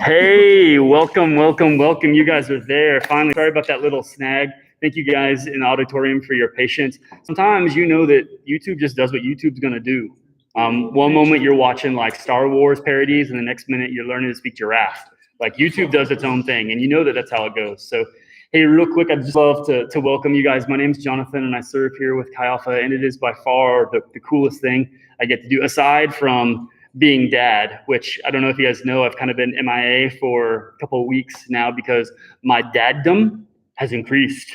Hey, welcome. You guys are there. Finally, sorry about that little snag. Thank you guys in the auditorium for your patience. Sometimes you know that YouTube just does what YouTube's going to do. One moment you're watching like Star Wars parodies, and the next minute you're learning to speak giraffe. Like YouTube does its own thing, and you know that that's how it goes. So, hey, real quick, I'd just love to welcome you guys. My name's Jonathan, and I serve here with Chi Alpha, and it is by far the coolest thing I get to do, aside from being dad, which I don't know if you guys know, I've kind of been MIA for a couple of weeks now because my daddom has increased.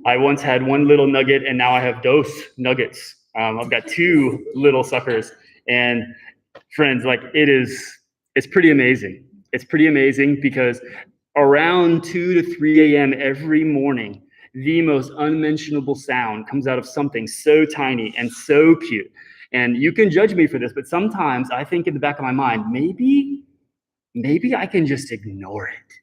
I once had one little nugget, and now I have dose nuggets. I've got two little suckers, and friends, like it's pretty amazing. It's pretty amazing because around 2 to 3 a.m. every morning, the most unmentionable sound comes out of something so tiny and so cute. And you can judge me for this, but sometimes I think in the back of my mind, maybe I can just ignore it.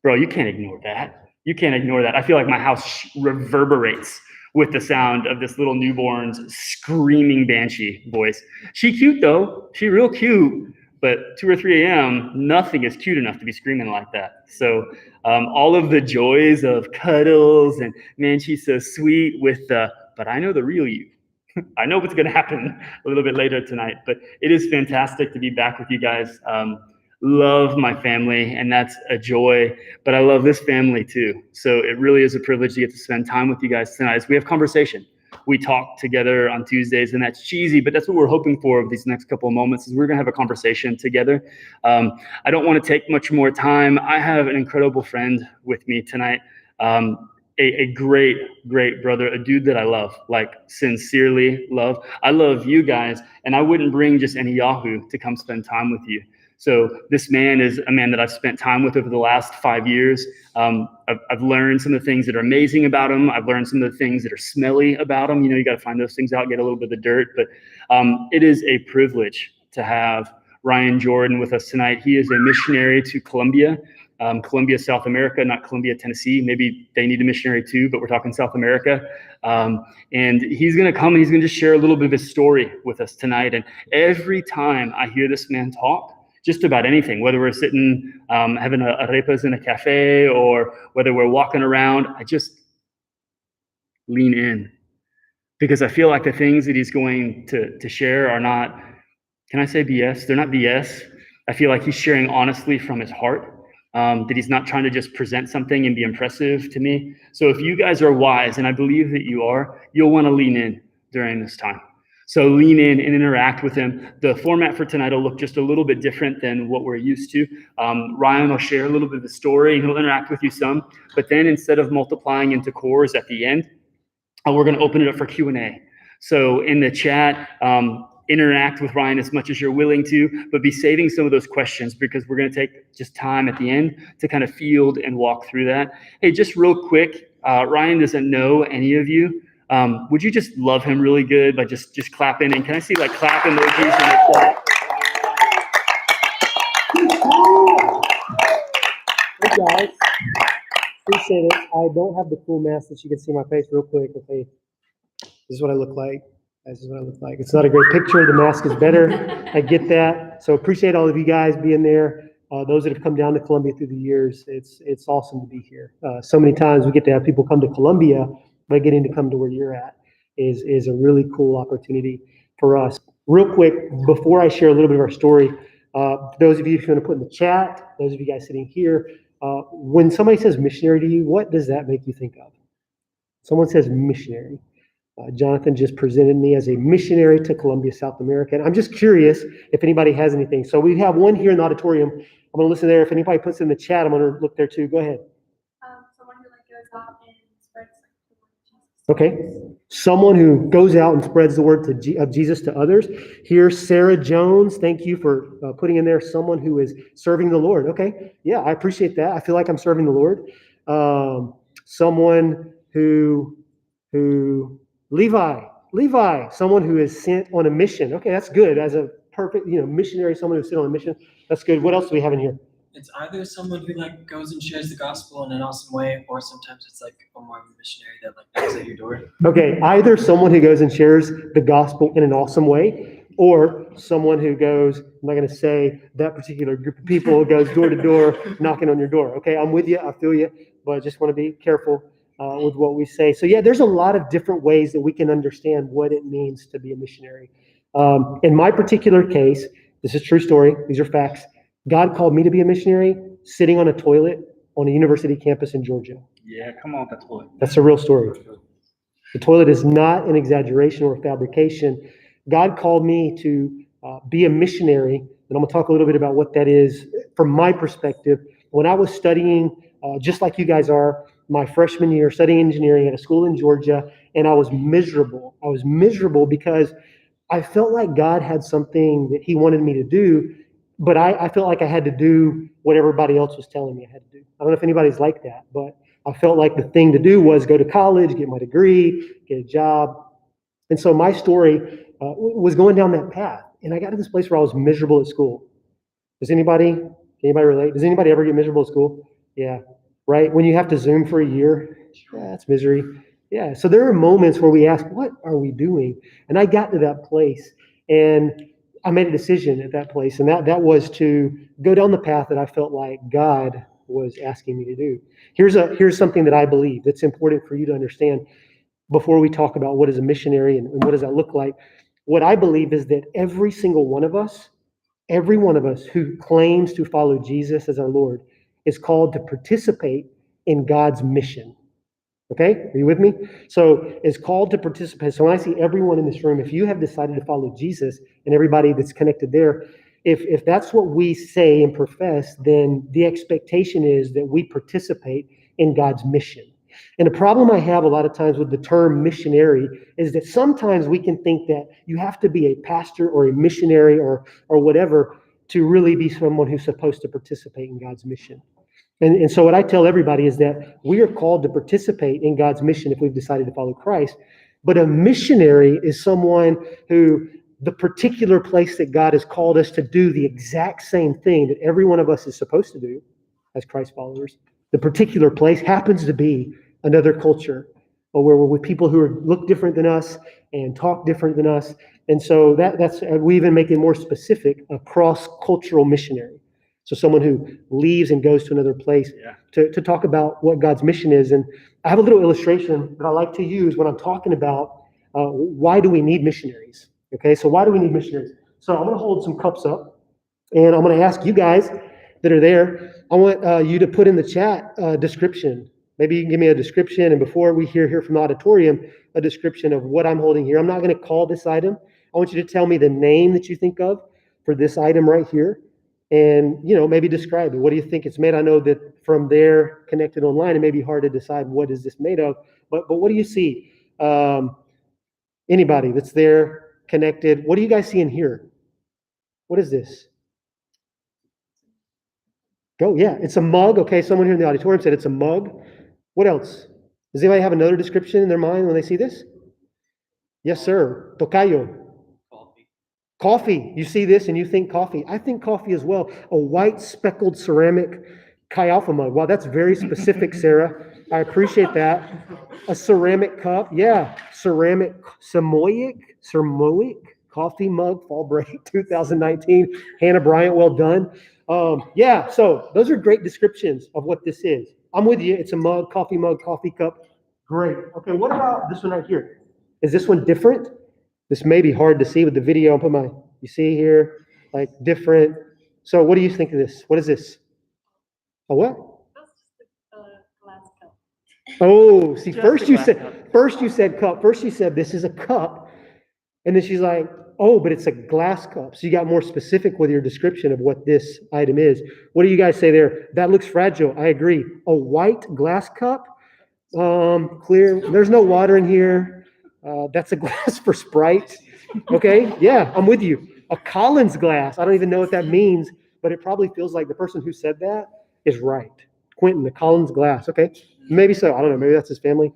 Bro, you can't ignore that. You can't ignore that. I feel like my house reverberates with the sound of this little newborn's screaming banshee voice. She cute though. She real cute. But 2 or 3 a.m., nothing is cute enough to be screaming like that. So all of the joys of cuddles and man, she's so sweet with the, but I know the real you. I know what's going to happen a little bit later tonight, but it is fantastic to be back with you guys. Love my family, and that's a joy, but I love this family too. So it really is a privilege to get to spend time with you guys tonight as we have conversation. We talk together on Tuesdays, and that's cheesy, but that's what we're hoping for of these next couple of moments is we're going to have a conversation together. I don't want to take much more time. I have an incredible friend with me tonight. A great brother, a dude that I love, like sincerely love. I love you guys, and I wouldn't bring just any Yahoo to come spend time with you. So this man is a man that I've spent time with over the last 5 years. I've learned some of the things that are amazing about him. I've learned some of the things that are smelly about him. You know, you got to find those things out, get a little bit of the dirt. But it is a privilege to have Ryan Jordan with us tonight. He is a missionary to Colombia. Colombia, South America, not Columbia, Tennessee. Maybe they need a missionary too, but we're talking South America. And he's going to come and he's going to just share a little bit of his story with us tonight. And every time I hear this man talk, just about anything, whether we're sitting having arepas in a cafe or whether we're walking around, I just lean in because I feel like the things that he's going to share are not, can I say BS? They're not BS. I feel like he's sharing honestly from his heart. That he's not trying to just present something and be impressive to me. So if you guys are wise, and I believe that you are, you'll want to lean in during this time. So lean in and interact with him. The format for tonight will look just a little bit different than what we're used to. Ryan will share a little bit of the story and he'll interact with you some, but then instead of multiplying into cores at the end, we're going to open it up for Q&A. So in the chat, interact with Ryan as much as you're willing to, but be saving some of those questions because we're going to take just time at the end to kind of field and walk through that. Hey, just real quick, Ryan doesn't know any of you. Would you just love him really good by just clapping? And can I see like clap emojis in the chat? Hey guys, appreciate it. I don't have the cool mask that you can see my face real quick. Okay, this is what I look like. This is what I look like. It's not a great picture. The mask is better. I get that. So appreciate all of you guys being there. Those that have come down to Columbia through the years, it's awesome to be here. So many times we get to have people come to Columbia, but getting to come to where you're at is a really cool opportunity for us. Real quick, before I share a little bit of our story, those of you who want to put in the chat, those of you guys sitting here, when somebody says missionary to you, what does that make you think of? Someone says missionary. Jonathan just presented me as a missionary to Colombia, South America. And I'm just curious if anybody has anything. So we have one here in the auditorium. I'm going to listen there. If anybody puts in the chat, I'm going to look there too. Go ahead. Someone who goes out and spreads the word of Jesus. Okay. Someone who goes out and spreads the word of Jesus to others. Here's Sarah Jones. Thank you for putting in there someone who is serving the Lord. Okay. Yeah, I appreciate that. I feel like I'm serving the Lord. Someone who Levi, someone who is sent on a mission. Okay, that's good. As a perfect, missionary, someone who's sent on a mission. That's good. What else do we have in here? It's either someone who goes and shares the gospel in an awesome way, or sometimes it's like a Mormon missionary that knocks at your door. Okay, either someone who goes and shares the gospel in an awesome way. or someone who goes, I'm not going to say that particular group of people goes door to door knocking on your door. Okay, I'm with you, I feel you, but I just want to be careful with what we say. So yeah, there's a lot of different ways that we can understand what it means to be a missionary. In my particular case, this is true story, these are facts. God called me to be a missionary sitting on a toilet on a university campus in Georgia. Yeah, come on, that's what. That's a real story. The toilet is not an exaggeration or a fabrication. God called me to be a missionary, and I'm going to talk a little bit about what that is from my perspective. When I was studying, just like you guys are, my freshman year, studying engineering at a school in Georgia, and I was miserable. I was miserable because I felt like God had something that He wanted me to do, but I felt like I had to do what everybody else was telling me I had to do. I don't know if anybody's like that, but I felt like the thing to do was go to college, get my degree, get a job. And so my story was going down that path. And I got to this place where I was miserable at school. Can anybody relate? Does anybody ever get miserable at school? Yeah, right? When you have to Zoom for a year, that's misery. Yeah, so there are moments where we ask, what are we doing? And I got to that place and I made a decision at that place. And that was to go down the path that I felt like God was asking me to do. Here's something that I believe that's important for you to understand before we talk about what is a missionary and what does that look like. What I believe is that every one of us who claims to follow Jesus as our Lord is called to participate in God's mission. Okay, are you with me? So it's called to participate. So when I see everyone in this room, if you have decided to follow Jesus and everybody that's connected there, if that's what we say and profess, then the expectation is that we participate in God's mission. And the problem I have a lot of times with the term missionary is that sometimes we can think that you have to be a pastor or a missionary or whatever to really be someone who's supposed to participate in God's mission. And so what I tell everybody is that we are called to participate in God's mission if we've decided to follow Christ. But a missionary is someone who the particular place that God has called us to do the exact same thing that every one of us is supposed to do as Christ followers. The particular place happens to be another culture or where we're with people who look different than us and talk different than us. And so that's we even make it more specific, a cross-cultural missionary. So someone who leaves and goes to another place to talk about what God's mission is. And I have a little illustration that I like to use when I'm talking about why do we need missionaries? Okay, so why do we need missionaries? So I'm going to hold some cups up, and I'm going to ask you guys that are there, I want you to put in the chat a description. Maybe you can give me a description, and before we hear from the auditorium, a description of what I'm holding here. I'm not going to call this item. I want you to tell me the name that you think of for this item right here. And, maybe describe it. What do you think it's made? I know that from there, connected online, it may be hard to decide what is this made of. But what do you see? Anybody that's there, connected, what do you guys see in here? What is this? Go, yeah, it's a mug. Okay, someone here in the auditorium said it's a mug. What else? Does anybody have another description in their mind when they see this? Yes, sir. Tocayo. Coffee. You see this and you think coffee. I think coffee as well. A white speckled ceramic Chi Alpha mug. Wow, that's very specific, Sarah. I appreciate that. A ceramic cup. Yeah. Ceramic Samoyic coffee mug, fall break 2019. Hannah Bryant, well done. Yeah, so those are great descriptions of what this is. I'm with you. It's a mug, coffee cup. Great. Okay, what about this one right here? Is this one different? This may be hard to see with the video. You see here, like different. So what do you think of this? What is this? A what? That's just a glass cup. Oh, see, first you said cup. First you said this is a cup. And then she's like, oh, but it's a glass cup. So you got more specific with your description of what this item is. What do you guys say there? That looks fragile. I agree. A white glass cup, clear. There's no water in here. That's a glass for Sprite. Okay, yeah, I'm with you. A Collins glass. I don't even know what that means, but it probably feels like the person who said that is right. Quentin, the Collins glass. Okay, maybe so. I don't know. Maybe that's his family.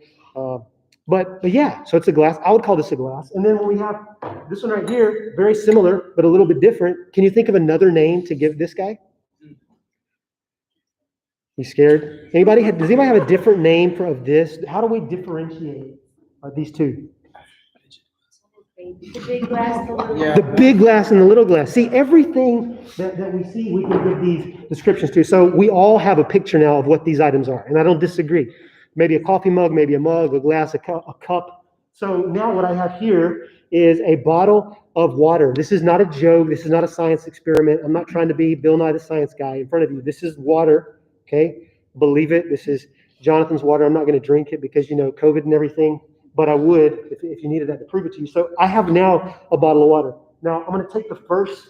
But yeah, so it's a glass. I would call this a glass. And then when we have this one right here, very similar, but a little bit different. Can you think of another name to give this guy? You scared? Does anybody have a different name of this? How do we differentiate these two? The big glass, the little. Yeah. The big glass and the little glass. See, everything that we see, we can give these descriptions to. So we all have a picture now of what these items are, and I don't disagree. Maybe a coffee mug, maybe a mug, a glass, a cup. So now what I have here is a bottle of water. This is not a joke. This is not a science experiment. I'm not trying to be Bill Nye the Science Guy in front of you. This is water, okay? Believe it. This is Jonathan's water. I'm not going to drink it because, COVID and everything. But I would if you needed that to prove it to you. So I have now a bottle of water. Now I'm going to take the first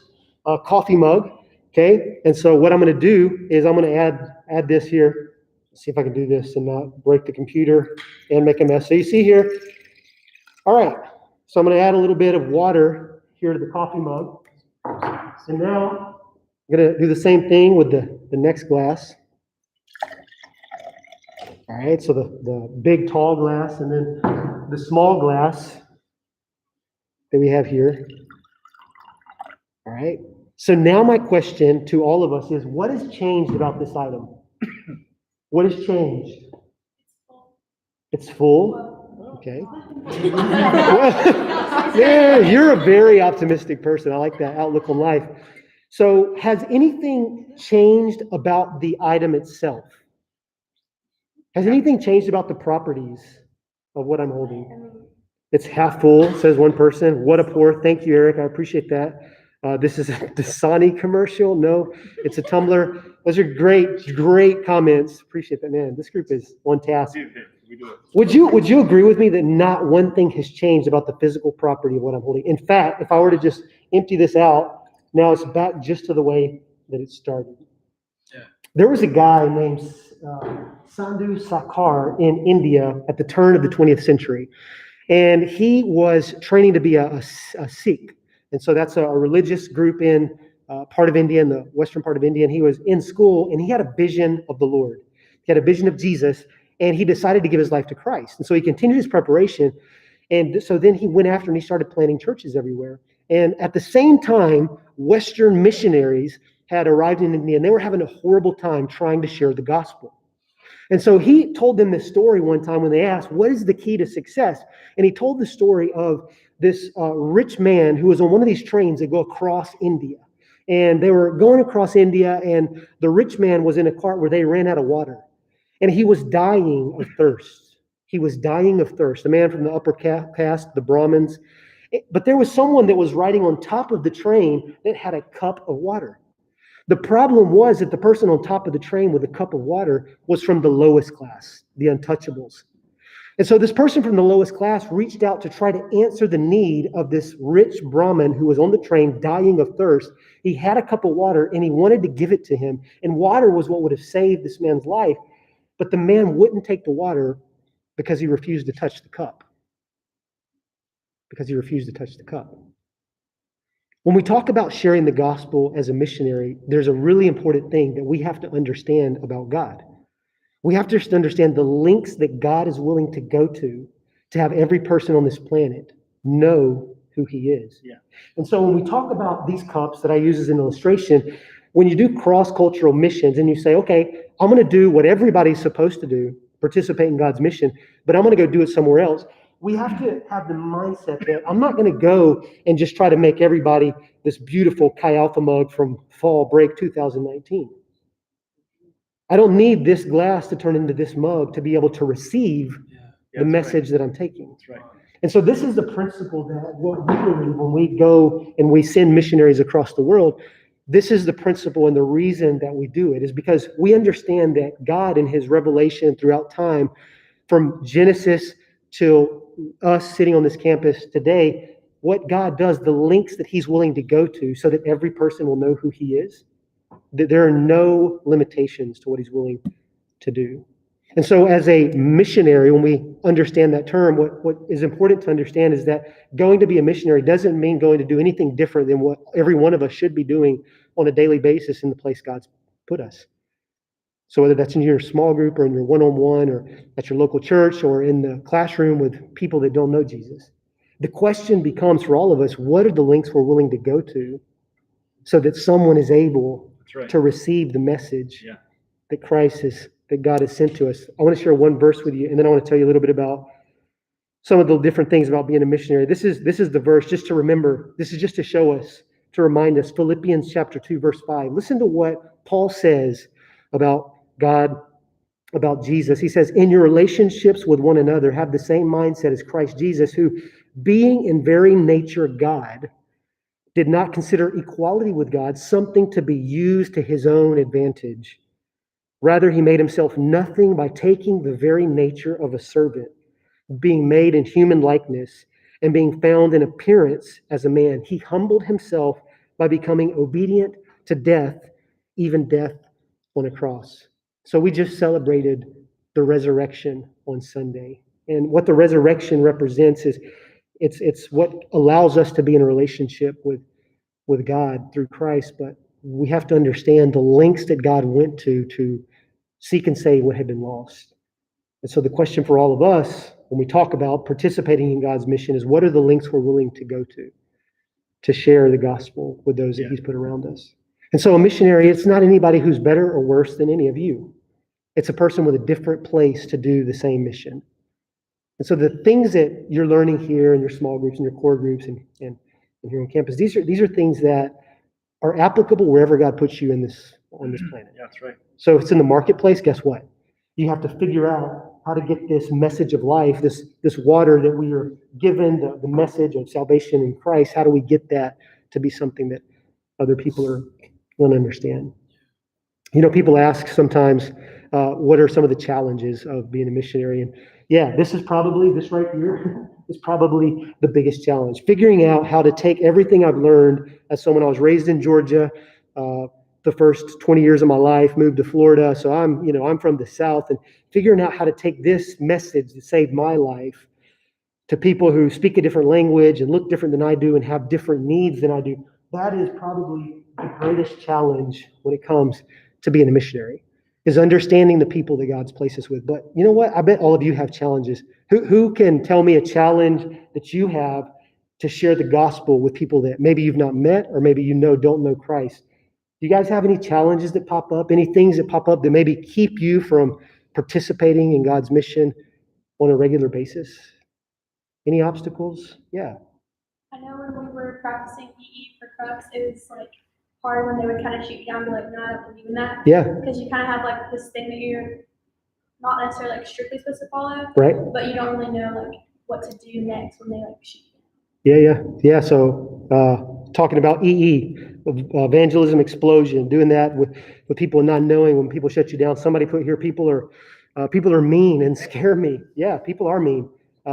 coffee mug, okay? And so what I'm going to do is I'm going to add this here. Let's see if I can do this and not break the computer and make a mess. So you see here, all right. So I'm going to add a little bit of water here to the coffee mug. And now I'm going to do the same thing with the next glass. All right, so the big tall glass and then the small glass that we have here. All right, so now my question to all of us is, what has changed about this item? What has changed? It's full? Okay. Yeah, you're a very optimistic person. I like that outlook on life. So has anything changed about the item itself? Has anything changed about the properties of what I'm holding? It's half full, says one person. What a pour. Thank you, Eric. I appreciate that. This is a Dasani commercial. No, it's a tumbler. Those are great comments. Appreciate that, man. This group is one task. Would you agree with me that not one thing has changed about the physical property of what I'm holding? In fact, if I were to just empty this out, now it's back just to the way that it started. Yeah. There was a guy named Sandhu Sakar in India at the turn of the 20th century. And he was training to be a Sikh. And so that's a religious group in part of India, in the western part of India. And he was in school and he had a vision of the Lord. He had a vision of Jesus and he decided to give his life to Christ. And so he continued his preparation. And so then he went after and he started planting churches everywhere. And at the same time, Western missionaries had arrived in India and they were having a horrible time trying to share the gospel. And so he told them this story one time when they asked, what is the key to success? And he told the story of this rich man who was on one of these trains that go across India. And they were going across India and the rich man was in a cart where they ran out of water. And he was dying of thirst. He was dying of thirst. The man from the upper caste, the Brahmins. But there was someone that was riding on top of the train that had a cup of water. The problem was that the person on top of the train with a cup of water was from the lowest class, the untouchables. And so this person from the lowest class reached out to try to answer the need of this rich Brahmin who was on the train dying of thirst. He had a cup of water and he wanted to give it to him. And water was what would have saved this man's life. But the man wouldn't take the water because he refused to touch the cup. When we talk about sharing the gospel as a missionary, there's a really important thing that we have to understand about God. We have to understand the lengths that God is willing to go to have every person on this planet know who he is. Yeah. And so when we talk about these cups that I use as an illustration, when you do cross-cultural missions and you say, okay, I'm going to do what everybody's supposed to do, participate in God's mission, but I'm going to go do it somewhere else. We have to have the mindset that I'm not going to go and just try to make everybody this beautiful Chi Alpha mug from fall break 2019. I don't need this glass to turn into this mug to be able to receive the message that I'm taking. That's right. And so this is the principle that what we believe when we go and we send missionaries across the world. This is the principle and the reason that we do it is because we understand that God in his revelation throughout time, from Genesis till us sitting on this campus today, what God does, the lengths that he's willing to go to so that every person will know who he is, that there are no limitations to what he's willing to do. And so as a missionary, when we understand that term, what is important to understand is that going to be a missionary doesn't mean going to do anything different than what every one of us should be doing on a daily basis in the place God's put us. So whether that's in your small group or in your one-on-one or at your local church or in the classroom with people that don't know Jesus, the question becomes for all of us, what are the lengths we're willing to go to so that someone is able to receive the message that God has sent to us? I want to share one verse with you, and then I want to tell you a little bit about some of the different things about being a missionary. This is the verse just to remember. This is just to show us, to remind us. Philippians chapter 2, verse 5. Listen to what Paul says about God, about Jesus. He says, in your relationships with one another, have the same mindset as Christ Jesus, who, being in very nature God, did not consider equality with God something to be used to his own advantage. Rather, he made himself nothing by taking the very nature of a servant, being made in human likeness, and being found in appearance as a man. He humbled himself by becoming obedient to death, even death on a cross. So we just celebrated the resurrection on Sunday. And what the resurrection represents is it's what allows us to be in a relationship with God through Christ. But we have to understand the lengths that God went to seek and save what had been lost. And so the question for all of us when we talk about participating in God's mission is, what are the lengths we're willing to go to share the gospel with those that he's put around us? And so a missionary, it's not anybody who's better or worse than any of you. It's a person with a different place to do the same mission. And so the things that you're learning here in your small groups and your core groups and here on campus, these are things that are applicable wherever God puts you on this planet. Yeah, that's right. So if it's in the marketplace, guess what? You have to figure out how to get this message of life, this water that we are given, the message of salvation in Christ, how do we get that to be something that other people are going to understand? You know, people ask sometimes, what are some of the challenges of being a missionary? And yeah, this right here is probably the biggest challenge. Figuring out how to take everything I've learned as someone. I was raised in Georgia, the first 20 years of my life, moved to Florida. So I'm from the South, and figuring out how to take this message that saved my life to people who speak a different language and look different than I do and have different needs than I do. That is probably the greatest challenge when it comes to being a missionary, is understanding the people that God's placed us with. But you know what? I bet all of you have challenges. Who can tell me a challenge that you have to share the gospel with people that maybe you've not met or maybe don't know Christ? Do you guys have any challenges that pop up? Any things that pop up that maybe keep you from participating in God's mission on a regular basis? Any obstacles? Yeah. I know when we were practicing PE for cooks, it was like hard when they would kind of shoot you down, be like, no, I don't believe in that. Yeah. Because you kind of have like this thing that you're not necessarily like strictly supposed to follow, Right. but you don't really know like what to do next when they like shoot you. Yeah. So talking about evangelism explosion, doing that with people not knowing when people shut you down. Somebody put here, people are mean and scare me. Yeah, people are mean.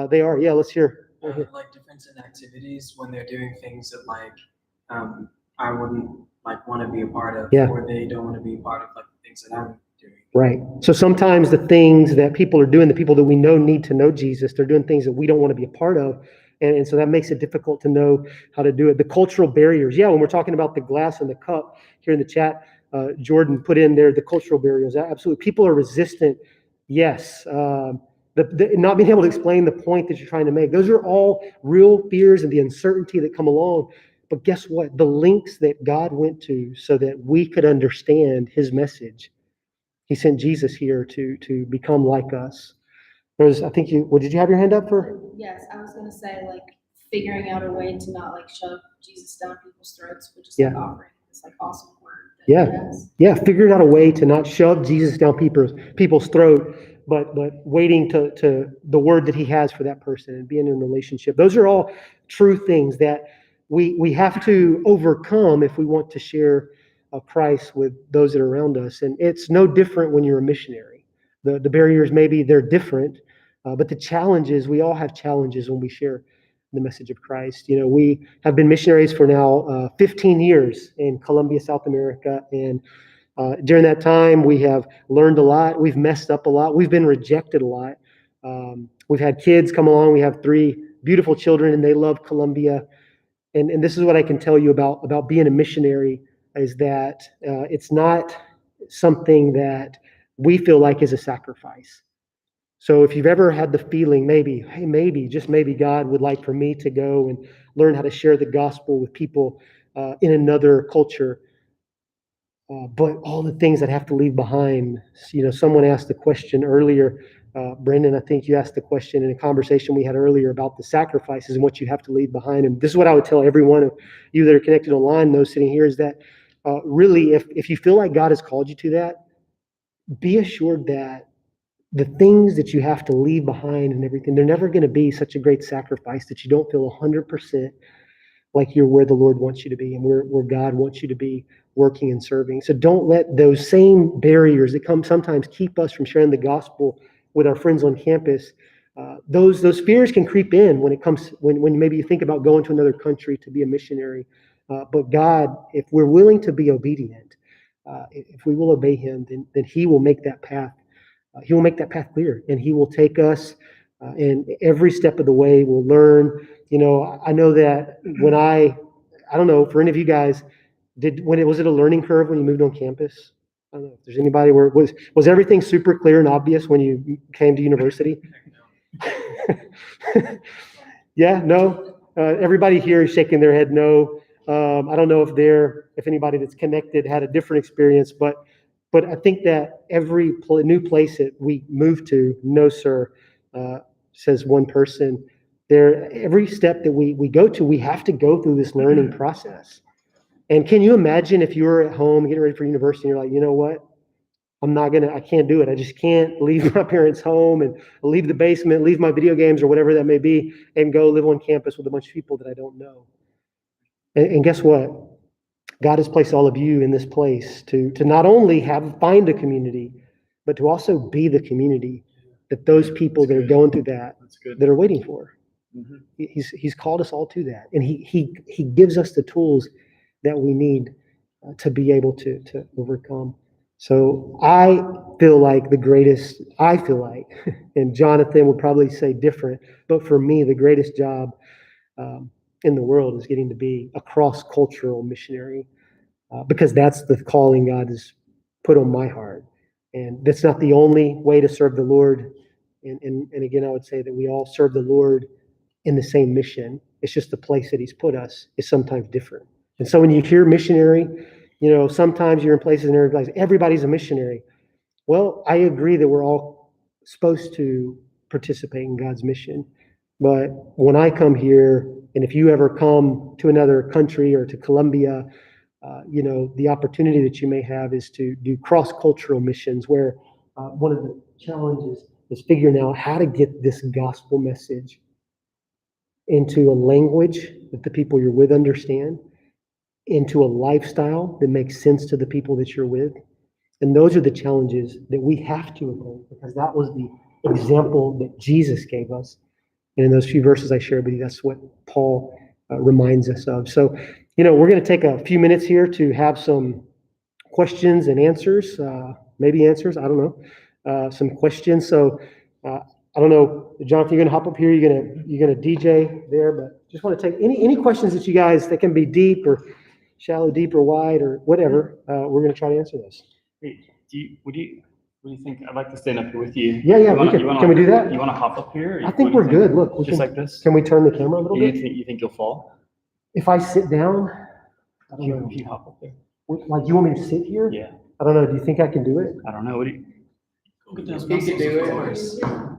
They are. Yeah, let's hear. Like difference in activities when they're doing things that I wouldn't want to be a part of, or they don't want to be a part of the things that I'm doing. Right. So sometimes the things that people are doing, the people that we know need to know Jesus, they're doing things that we don't want to be a part of. And so that makes it difficult to know how to do it. The cultural barriers. Yeah, when we're talking about the glass and the cup here in the chat, Jordan put in there the cultural barriers. Absolutely. People are resistant. Yes. The not being able to explain the point that you're trying to make. Those are all real fears and the uncertainty that come along. But guess what? The links that God went to so that we could understand his message. He sent Jesus here to become like us. I think did you have your hand up for? Yes, I was going to say figuring out a way to not shove Jesus down people's throats, but just offering this awesome word. Yeah. Figuring out a way to not shove Jesus down people's throat, but waiting to the word that he has for that person and being in a relationship. Those are all true things that we have to overcome if we want to share Christ with those that are around us. And it's no different when you're a missionary. The barriers, maybe they're different, but the challenges, we all have challenges when we share the message of Christ. You know, we have been missionaries for now 15 years in Colombia, South America. And during that time, we have learned a lot. We've messed up a lot. We've been rejected a lot. We've had kids come along. We have 3 beautiful children, and they love Colombia. And this is what I can tell you about being a missionary, is that it's not something that we feel like is a sacrifice. So if you've ever had the feeling, just maybe God would like for me to go and learn how to share the gospel with people in another culture, but all the things that have to leave behind. You know, someone asked the question earlier, Brendan, I think you asked the question in a conversation we had earlier about the sacrifices and what you have to leave behind. And this is what I would tell every one of you that are connected online, those sitting here, is that really, if you feel like God has called you to that, be assured that the things that you have to leave behind and everything, they're never going to be such a great sacrifice that you don't feel 100% like you're where the Lord wants you to be and where God wants you to be working and serving. So don't let those same barriers that come sometimes keep us from sharing the gospel with our friends on campus. Those fears can creep in when maybe you think about going to another country to be a missionary. But God, if we're willing to be obedient, if we will obey Him, then He will make that path. He will make that path clear, and He will take us. And every step of the way, we'll learn. I know that when I don't know, for any of you guys, was it a learning curve when you moved on campus? I don't know if there's anybody where was everything super clear and obvious when you came to university? Yeah, no. Everybody here is shaking their head no. I don't know if anybody that's connected had a different experience, but I think that every new place that we move to, no sir, says one person. Every step that we go to, we have to go through this learning process. And can you imagine if you were at home getting ready for university and you're like, you know what? I can't do it. I just can't leave my parents' home and leave the basement, leave my video games or whatever that may be, and go live on campus with a bunch of people that I don't know. And guess what? God has placed all of you in this place to not only find a community, but to also be the community that those people that are going through that are waiting for. Mm-hmm. He's called us all to that, and he gives us the tools that we need to be able to overcome. So I feel like, and Jonathan would probably say different, but for me, the greatest job in the world is getting to be a cross-cultural missionary, because that's the calling God has put on my heart. And that's not the only way to serve the Lord. And again, I would say that we all serve the Lord in the same mission. It's just the place that He's put us is sometimes different. And so when you hear missionary, sometimes you're in places and everybody's a missionary. Well, I agree that we're all supposed to participate in God's mission. But when I come here, and if you ever come to another country or to Colombia, the opportunity that you may have is to do cross-cultural missions, where one of the challenges is figuring out how to get this gospel message into a language that the people you're with understand, into a lifestyle that makes sense to the people that you're with. And those are the challenges that we have to avoid, because that was the example that Jesus gave us. And in those few verses I shared with you, that's what Paul reminds us of. So, we're going to take a few minutes here to have some questions and answers, maybe answers, I don't know, some questions. So, I don't know, Jonathan, you're going to hop up here, you're going to DJ there, but just want to take any questions that you guys, that can be deep or shallow, deep or wide or whatever. We're going to try to answer those. Hey, what do you think? I'd like to stand up here with you. Yeah, can we do that? You want to hop up here? I think we're good. Look, just like this. Can we turn the camera a little bit? You think you'll fall? If I sit down, I don't know. If you hop up there. Like, you want me to sit here? Yeah. I don't know. Do you think I can do it? I don't know. What do you? You can do it.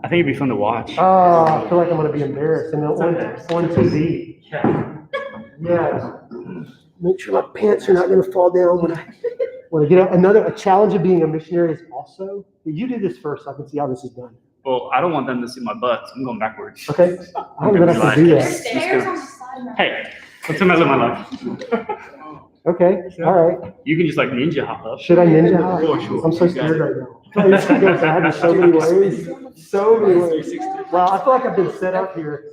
I think it'd be fun to watch. Oh, I feel like I'm going to be embarrassed. And on TV. Yeah. Make sure my pants are not going to fall down when I get up. A challenge of being a missionary is also, you do this first so I can see how this is done. Well, I don't want them to see my butt, so I'm going backwards. Okay. I don't know if I can do that. Stairs on the side. Hey, let's live my life. Okay. All right. You can just ninja hop up. Should I ninja hop? Oh, sure. I'm so scared right now. This can go bad in so many ways. So many ways. Well, I feel like I've been set up here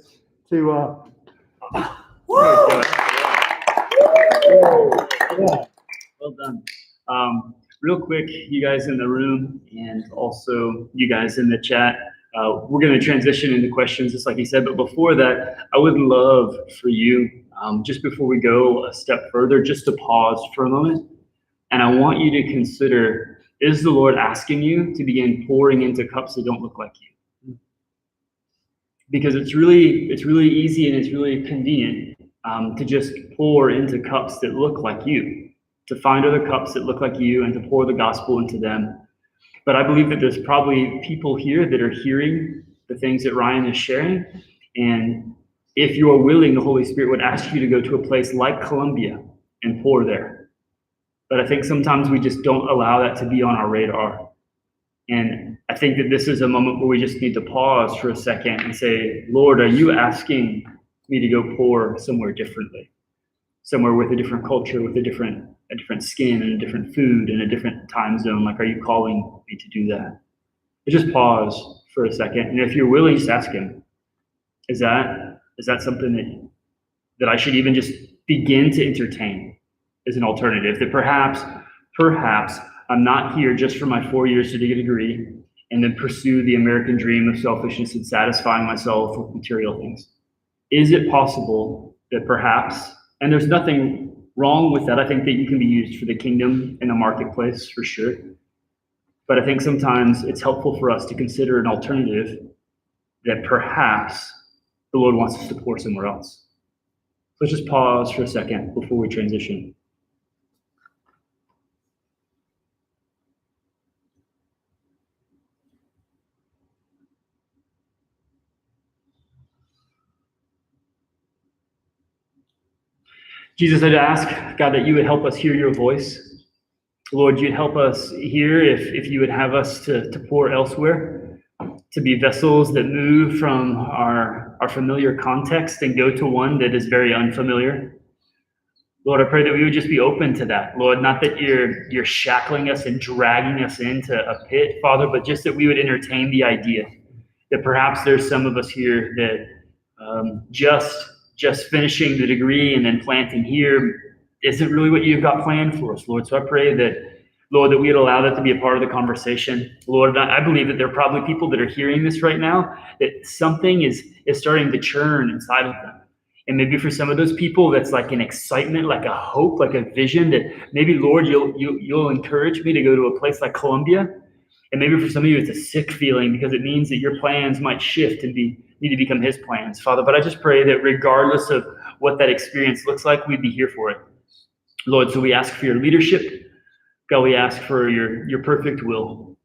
to. Yeah. Well done. Real quick, you guys in the room and also you guys in the chat, we're going to transition into questions, just like he said. But before that, I would love for you, just before we go a step further, just to pause for a moment. And I want you to consider, is the Lord asking you to begin pouring into cups that don't look like you? Because it's really easy and it's really convenient to just pour into cups that look like you, to find other cups that look like you and to pour the gospel into them. But I believe that there's probably people here that are hearing the things that Ryan is sharing. And if you are willing, the Holy Spirit would ask you to go to a place like Colombia and pour there. But I think sometimes we just don't allow that to be on our radar. And I think that this is a moment where we just need to pause for a second and say, Lord, are you asking me to go pour somewhere differently? Somewhere with a different culture, with a different skin and a different food and a different time zone? Like, are you calling me to do that? But just pause for a second. And if you're willing, just ask him, is that something that I should even just begin to entertain as an alternative? That perhaps I'm not here just for my 4 years to get a degree and then pursue the American dream of selfishness and satisfying myself with material things. Is it possible that perhaps, and there's nothing wrong with that, I think that you can be used for the kingdom in the marketplace for sure. But I think sometimes it's helpful for us to consider an alternative that perhaps the Lord wants us to pour somewhere else. So let's just pause for a second before we transition. Jesus, I'd ask, God, that you would help us hear your voice. Lord, you'd help us hear if you would have us to pour elsewhere, to be vessels that move from our familiar context and go to one that is very unfamiliar. Lord, I pray that we would just be open to that. Lord, not that you're shackling us and dragging us into a pit, Father, but just that we would entertain the idea that perhaps there's some of us here that just finishing the degree and then planting here isn't really what you've got planned for us, Lord. So I pray that, Lord, that we'd allow that to be a part of the conversation. Lord, I believe that there are probably people that are hearing this right now, that something is starting to churn inside of them. And maybe for some of those people, that's like an excitement, like a hope, like a vision that maybe, Lord, you'll encourage me to go to a place like Colombia. And maybe for some of you, it's a sick feeling because it means that your plans might shift and need to become his plans, Father. But I just pray that regardless of what that experience looks like, we'd be here for it. Lord, so we ask for your leadership. God, we ask for your perfect will,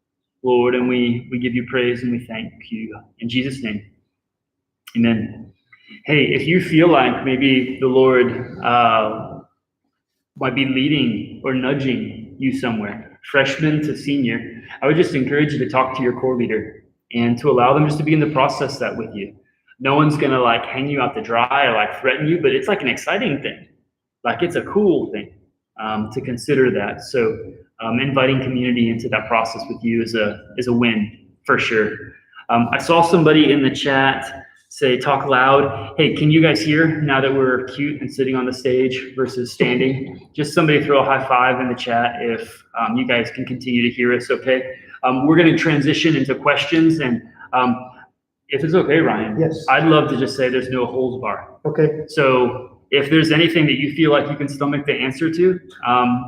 Lord, and we give you praise and we thank you. In Jesus' name, amen. Hey, if you feel like maybe the Lord might be leading or nudging you somewhere, freshman to senior, I would just encourage you to talk to your core leader and to allow them just to be in the process that with you. No one's going to like hang you out to dry or like threaten you, but it's like an exciting thing. Like it's a cool thing to consider that. So inviting community into that process with you is a win for sure. I saw somebody in the chat say, talk loud. Hey, can you guys hear now that we're cute and sitting on the stage versus standing? Just somebody throw a high five in the chat if you guys can continue to hear us, okay? We're going to transition into questions. And if it's okay, Ryan, yes, I'd love to just say there's no holds bar. Okay. So if there's anything that you feel like you can stomach the answer to,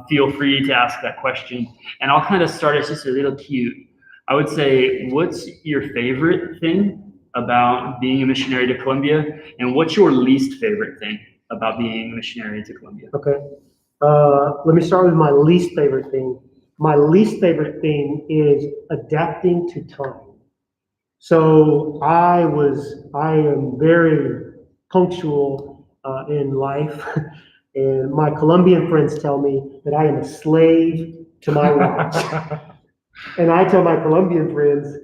feel free to ask that question. And I'll kind of start as just a little cute. I would say, what's your favorite thing about being a missionary to Colombia, and what's your least favorite thing about being a missionary to Colombia? Okay. Let me start with my least favorite thing. My least favorite thing is adapting to time. So I am very punctual in life, and my Colombian friends tell me that I am a slave to my watch. And I tell my Colombian friends,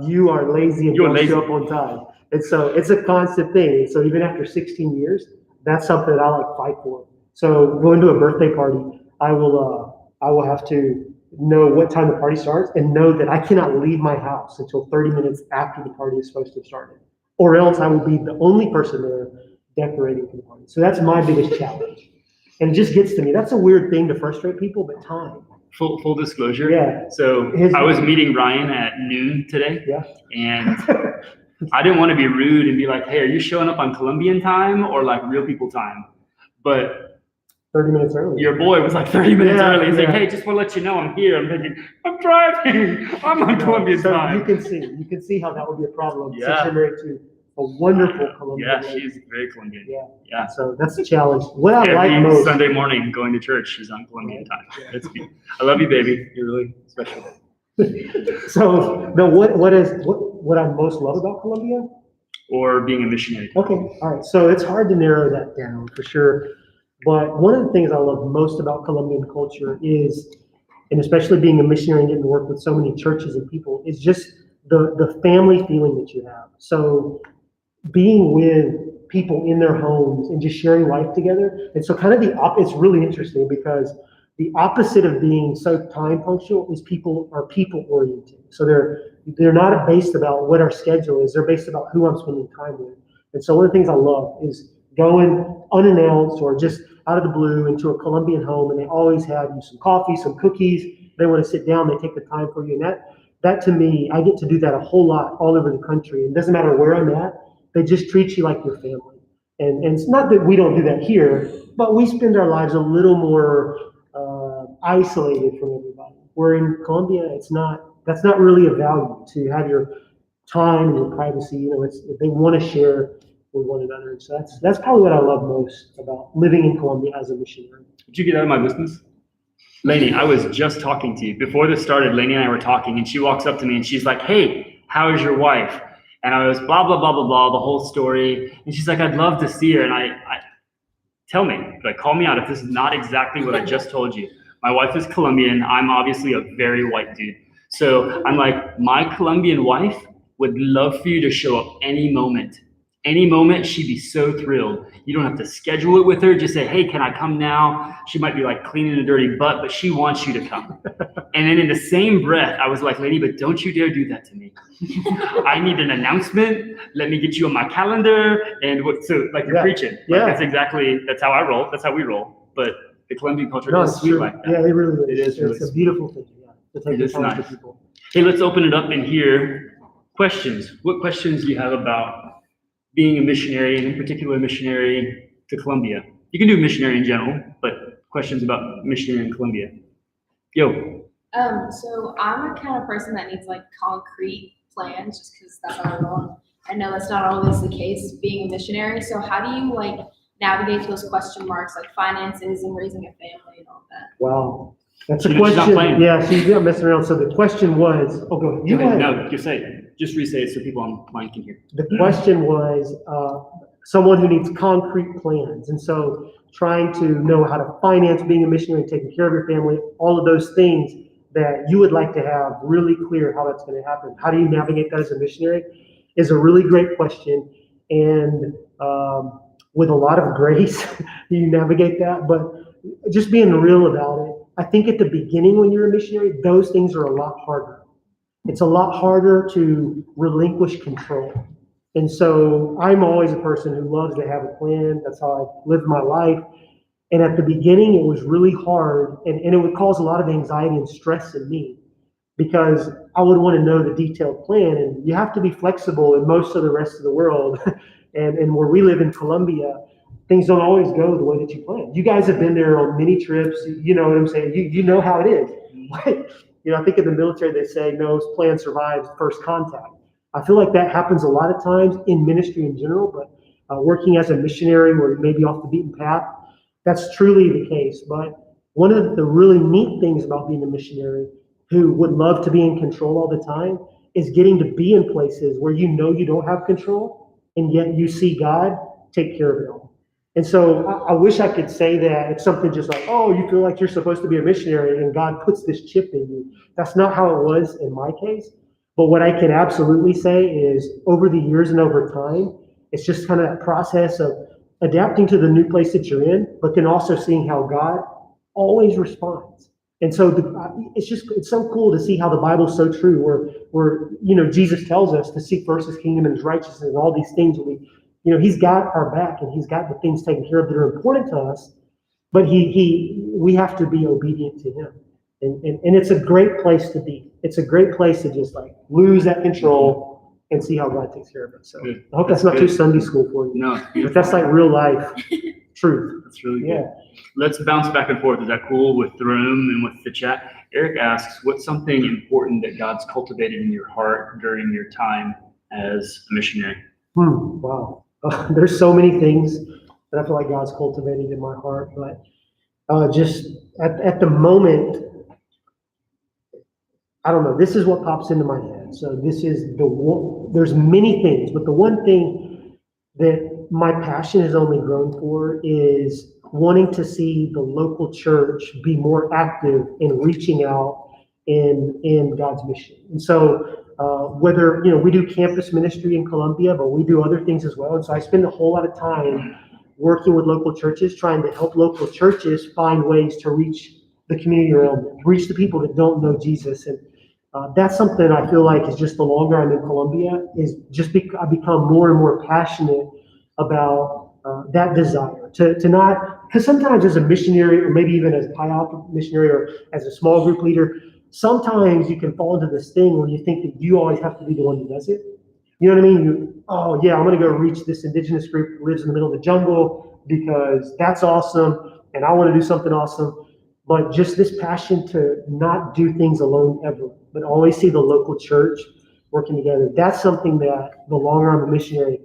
you are lazy and don't show up on time. And so it's a constant thing. So even after 16 years, that's something that I like fight for. So going to a birthday party, I will have to know what time the party starts and know that I cannot leave my house until 30 minutes after the party is supposed to have started, or else I will be the only person there decorating for the party. So that's my biggest challenge. And it just gets to me. That's a weird thing to frustrate people, but time. Full disclosure. Yeah. So I was meeting Ryan at noon today. Yeah. And I didn't want to be rude and be like, hey, are you showing up on Colombian time or like real people time? But 30 minutes early. Your boy was like 30 minutes early. He's like, yeah. hey, just want to let you know I'm here. I'm thinking, I'm driving. I'm on Colombian So time. you can see how that would be a problem. Yeah. Since you're married to a wonderful Colombian Yeah, lady. she's very Colombian. Yeah. So that's the challenge. What I like Every most. Sunday morning going to church, she's on Colombian time. That's cute. I love you, baby. You're really special. So, no, what I most love about Colombia? Or being a missionary? Okay, all right. So it's hard to narrow that down for sure. But one of the things I love most about Colombian culture is, and especially being a missionary and getting to work with so many churches and people, is just the family feeling that you have. So being with people in their homes and just sharing life together. And so kind of it's really interesting because the opposite of being so time punctual is people are people oriented. So they're not based about what our schedule is. They're based about who I'm spending time with. And so one of the things I love is going unannounced or just out of the blue into a Colombian home, and they always have you some coffee, some cookies. They want to sit down. They take the time for you, and that to me, I get to do that a whole lot all over the country. It doesn't matter where I'm at. They just treat you like your family. And it's not that we don't do that here, but we spend our lives a little more isolated from everybody. Where in Colombia, that's not really a value to have your time and your privacy. You know, they want to share with one another. And so that's probably what I love most about living in Colombia as a missionary. Did you get out of my business? Lainey, I was just talking to you. Before this started, Lainey and I were talking, and she walks up to me and she's like, "Hey, how is your wife?" And I was blah, blah, blah, blah, blah, the whole story. And she's like, "I'd love to see her." And I tell me, like, call me out if this is not exactly what I just told you. My wife is Colombian. I'm obviously a very white dude. So I'm like, my Colombian wife would love for you to show up any moment. Any moment, she'd be so thrilled. You don't have to schedule it with her. Just say, "Hey, can I come now?" She might be like cleaning a dirty butt, but she wants you to come. And then in the same breath, I was like, "Lady, but don't you dare do that to me. I need an announcement. Let me get you on my calendar." And so like you're preaching. Like, Yeah. That's how I roll. That's how we roll. But the Colombian culture No, is it's sweet true. like that. Yeah, it really is. It is really It's a sweet. beautiful thing. Yeah, to take It the is time nice. for people. Hey, let's open it up in here. Questions. What questions do you have about being a missionary, and in particular a missionary to Colombia? You can do missionary in general, but questions about missionary in Colombia. Yo. So I'm a kind of person that needs like concrete plans just because that's how I roll. I know that's not always the case being a missionary. So how do you like navigate those question marks like finances and raising a family and all that? Wow. That's a She's not question. playing. Yeah, she's not messing around. So the question was, oh, go ahead. You go ahead. No, you say it. Just re-say it so people online can hear. The question was someone who needs concrete plans. And so trying to know how to finance being a missionary, taking care of your family, all of those things that you would like to have really clear how that's going to happen. How do you navigate that as a missionary is a really great question. And with a lot of grace, you navigate that. But just being real about it, I think at the beginning when you're a missionary, those things are a lot harder. It's a lot harder to relinquish control. And so I'm always a person who loves to have a plan. That's how I've lived my life. And at the beginning, it was really hard, and it would cause a lot of anxiety and stress in me because I would want to know the detailed plan. And you have to be flexible in most of the rest of the world. And where we live in Colombia, things don't always go the way that you plan. You guys have been there on many trips. You know what I'm saying? You know how it is. You know, I think in the military, they say no plan survives first contact. I feel like that happens a lot of times in ministry in general, but working as a missionary where you may be off the beaten path, that's truly the case. But one of the really neat things about being a missionary who would love to be in control all the time is getting to be in places where you know you don't have control, and yet you see God take care of it all. And so I wish I could say that it's something just like, oh, you feel like you're supposed to be a missionary and God puts this chip in you. That's not how it was in my case. But what I can absolutely say is over the years and over time, it's just kind of that process of adapting to the new place that you're in, but then also seeing how God always responds. And so it's so cool to see how the Bible's so true where Jesus tells us to seek first his kingdom and his righteousness and all these things. He's got our back and he's got the things taken care of that are important to us, but we have to be obedient to him. And it's a great place to be. It's a great place to just like lose that control and see how God takes care of it. So Good. I hope that's not too Sunday school for you. No, But that's like real life truth. that's really good. Yeah. Let's bounce back and forth. Is that cool with the room and with the chat? Eric asks, what's something important that God's cultivated in your heart during your time as a missionary? Wow. There's so many things that I feel like God's cultivated in my heart, but just at the moment, I don't know, this is what pops into my head. So this is the one, there's many things, but the one thing that my passion has only grown for is wanting to see the local church be more active in reaching out in God's mission. And so whether, we do campus ministry in Columbia, but we do other things as well. And so I spend a whole lot of time working with local churches, trying to help local churches find ways to reach the community around them, reach the people that don't know Jesus. And that's something I feel like is just the longer I'm in Columbia, is just I become more and more passionate about that desire to not, because sometimes as a missionary, or maybe even as a Pi Alpha missionary, or as a small group leader, sometimes you can fall into this thing where you think that you always have to be the one who does it. You know what I mean? I'm going to go reach this indigenous group that lives in the middle of the jungle because that's awesome, and I want to do something awesome. But just this passion to not do things alone ever, but always see the local church working together. That's something that the longer I'm a missionary,